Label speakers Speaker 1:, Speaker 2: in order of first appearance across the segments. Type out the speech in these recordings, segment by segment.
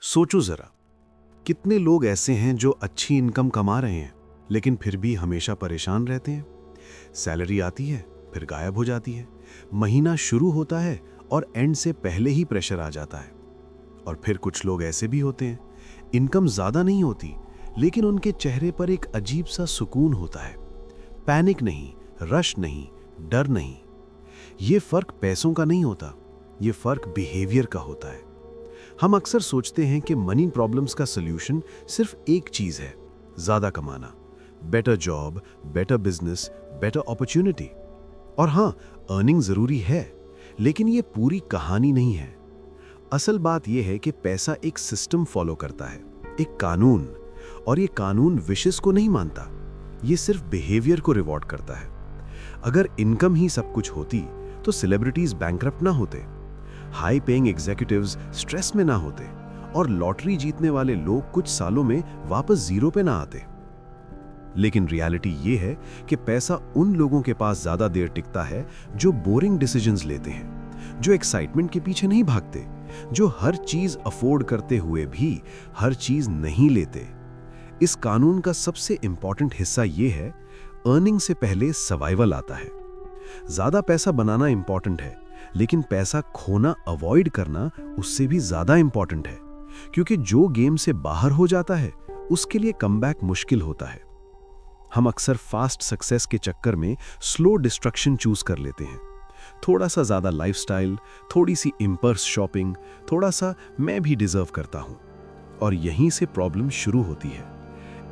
Speaker 1: सोचो जरा, कितने लोग ऐसे हैं जो अच्छी इनकम कमा रहे हैं लेकिन फिर भी हमेशा परेशान रहते हैं। सैलरी आती है फिर गायब हो जाती है, महीना शुरू होता है और एंड से पहले ही प्रेशर आ जाता है। और फिर कुछ लोग ऐसे भी होते हैं, इनकम ज़्यादा नहीं होती लेकिन उनके चेहरे पर एक अजीब सा सुकून होता है। पैनिक नहीं, रश नहीं, डर नहीं। ये फर्क पैसों का नहीं होता, ये फर्क बिहेवियर का होता है। हम अक्सर सोचते हैं कि मनी प्रॉब्लम्स का सल्यूशन सिर्फ एक चीज है, ज्यादा कमाना, better job, better business, better opportunity. और हां, अर्निंग जरूरी है, लेकिन ये पूरी कहानी नहीं है। असल बात यह है कि पैसा एक सिस्टम फॉलो करता है, एक कानून, और ये कानून विशेष को नहीं मानता, ये सिर्फ बिहेवियर को रिवॉर्ड करता है। अगर इनकम ही सब कुछ होती तो सेलिब्रिटीज बैंकरप्ट ना होते, हाई पेइंग एग्जीक्यूटिव्स स्ट्रेस में ना होते, और लॉटरी जीतने वाले लोग कुछ सालों में वापस जीरो पे ना आते। लेकिन रियलिटी ये है कि पैसा उन लोगों के पास ज्यादा देर टिकता है जो बोरिंग डिसीजंस लेते हैं, जो एक्साइटमेंट के पीछे नहीं भागते, जो हर चीज अफोर्ड करते हुए भी हर चीज नहीं लेते। इस कानून का सबसे इंपॉर्टेंट हिस्सा ये है, अर्निंग से पहले सर्वाइवल आता है। ज्यादा पैसा बनाना इंपॉर्टेंट है, लेकिन पैसा खोना अवॉइड करना उससे भी ज्यादा इंपॉर्टेंट है, क्योंकि जो गेम से बाहर हो जाता है उसके लिए कमबैक मुश्किल होता है। हम अक्सर फास्ट सक्सेस के चक्कर में स्लो डिस्ट्रक्शन चूज कर लेते हैं। थोड़ा सा ज्यादा लाइफस्टाइल, थोड़ी सी इंपल्स शॉपिंग, थोड़ा सा मैं भी डिजर्व करता हूं, और यहीं से प्रॉब्लम शुरू होती है।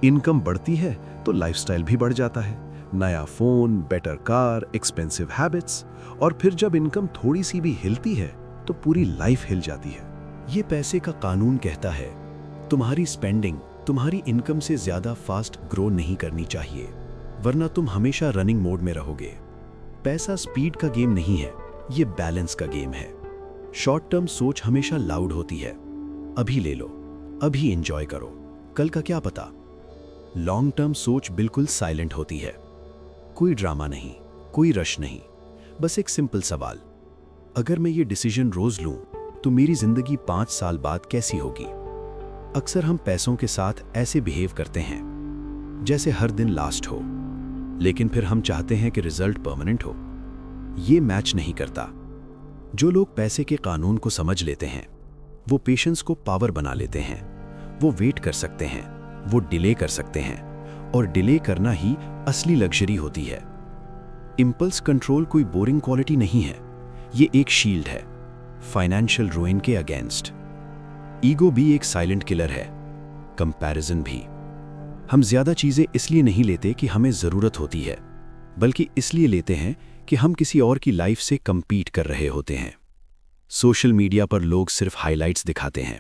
Speaker 1: इनकम बढ़ती है तो लाइफस्टाइल भी बढ़ जाता है, नया phone, better car, expensive habits, और फिर जब इनकम थोड़ी सी भी हिलती है तो पूरी लाइफ हिल जाती है।
Speaker 2: ये पैसे का कानून कहता है, तुम्हारी स्पेंडिंग तुम्हारी इनकम से ज्यादा फास्ट ग्रो नहीं करनी चाहिए, वरना तुम हमेशा रनिंग मोड में रहोगे। पैसा स्पीड का गेम नहीं है, ये बैलेंस का गेम है। शॉर्ट टर्म सोच हमेशा लाउड होती है, अभी ले लो, अभी एंजॉय करो, कल का क्या पता। लॉन्ग टर्म सोच बिल्कुल साइलेंट होती है, कोई ड्रामा नहीं, कोई रश नहीं, बस एक सिंपल सवाल, अगर मैं ये डिसीजन रोज लूं तो मेरी जिंदगी 5 साल बाद कैसी होगी। अक्सर हम पैसों के साथ ऐसे बिहेव करते हैं जैसे हर दिन लास्ट हो, लेकिन फिर हम चाहते हैं कि रिजल्ट परमानेंट हो। ये मैच नहीं करता। जो लोग पैसे के कानून को समझ लेते हैं वो पेशेंस को पावर बना लेते हैं। वो वेट कर सकते हैं, वो डिले कर सकते हैं, और डिले करना ही असली लग्जरी होती है। इंपल्स कंट्रोल कोई बोरिंग क्वालिटी नहीं है, ये एक शील्ड है फाइनेंशियल रुइन के अगेंस्ट। ईगो भी एक साइलेंट किलर है, कंपैरिजन भी। हम ज्यादा चीजें इसलिए नहीं लेते कि हमें जरूरत होती है, बल्कि इसलिए लेते हैं कि हम किसी और की लाइफ से कंपीट कर रहे होते हैं। सोशल मीडिया पर लोग सिर्फ हाइलाइट्स दिखाते हैं,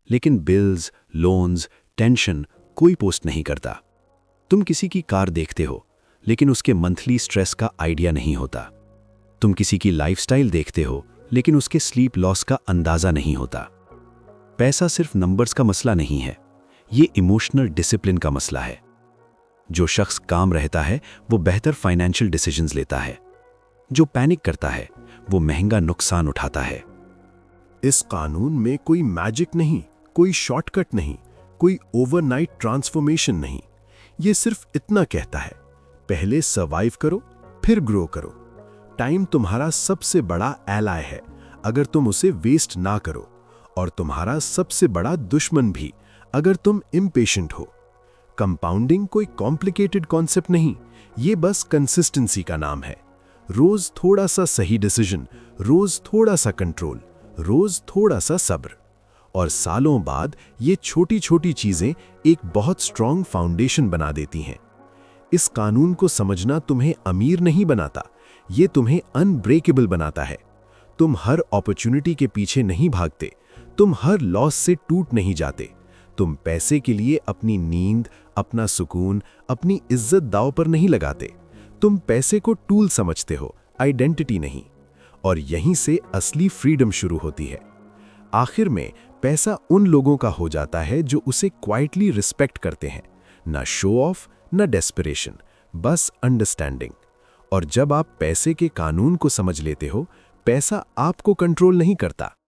Speaker 2: लेकिन बिल्स, लोन्स, टेंशन कोई पोस्ट नहीं करता। तुम किसी की कार देखते हो, लेकिन उसके मंथली स्ट्रेस का आइडिया नहीं होता। तुम किसी की लाइफस्टाइल देखते हो, लेकिन उसके स्लीप लॉस का अंदाजा नहीं होता। पैसा सिर्फ नंबर्स का मसला नहीं है, ये इमोशनल डिसिप्लिन का मसला है। जो शख्स काम रहता है वो बेहतर फाइनेंशियल डिसीजंस लेता है, जो पैनिक करता है वो महंगा नुकसान उठाता है।
Speaker 3: इस कानून में कोई मैजिक नहीं, कोई शॉर्टकट नहीं, कोई ओवरनाइट ट्रांसफॉर्मेशन नहीं। ये सिर्फ इतना कहता है, पहले सर्वाइव करो, फिर ग्रो करो। टाइम तुम्हारा सबसे बड़ा एलाय है अगर तुम उसे वेस्ट ना करो, और तुम्हारा सबसे बड़ा दुश्मन भी अगर तुम इम्पेशेंट हो। कंपाउंडिंग कोई कॉम्प्लिकेटेड कॉन्सेप्ट नहीं, ये बस कंसिस्टेंसी का नाम है। रोज थोड़ा सा सही डिसीजन, रोज थोड़ा सा कंट्रोल, रोज थोड़ा सा सब्र, और सालों बाद ये छोटी छोटी चीजें एक बहुत स्ट्रॉन्ग फाउंडेशन बना देती हैं। इस कानून को समझना तुम्हें अमीर नहीं बनाता, ये तुम्हें अनब्रेकेबल बनाता है। तुम हर अपॉर्चुनिटी के पीछे नहीं भागते, तुम हर लॉस से टूट नहीं जाते। तुम पैसे के लिए अपनी नींद, अपना सुकून, अपनी इज्जत दांव पर नहीं लगाते। तुम पैसे को टूल समझते हो, आइडेंटिटी नहीं। और यहीं से असली फ्रीडम शुरू होती है। आखिर में पैसा उन लोगों का हो जाता है जो उसे क्वाइटली रिस्पेक्ट करते हैं, ना शो ऑफ, ना डेस्परेशन, बस अंडरस्टैंडिंग। और जब आप पैसे के कानून को समझ लेते हो, पैसा आपको कंट्रोल नहीं करता,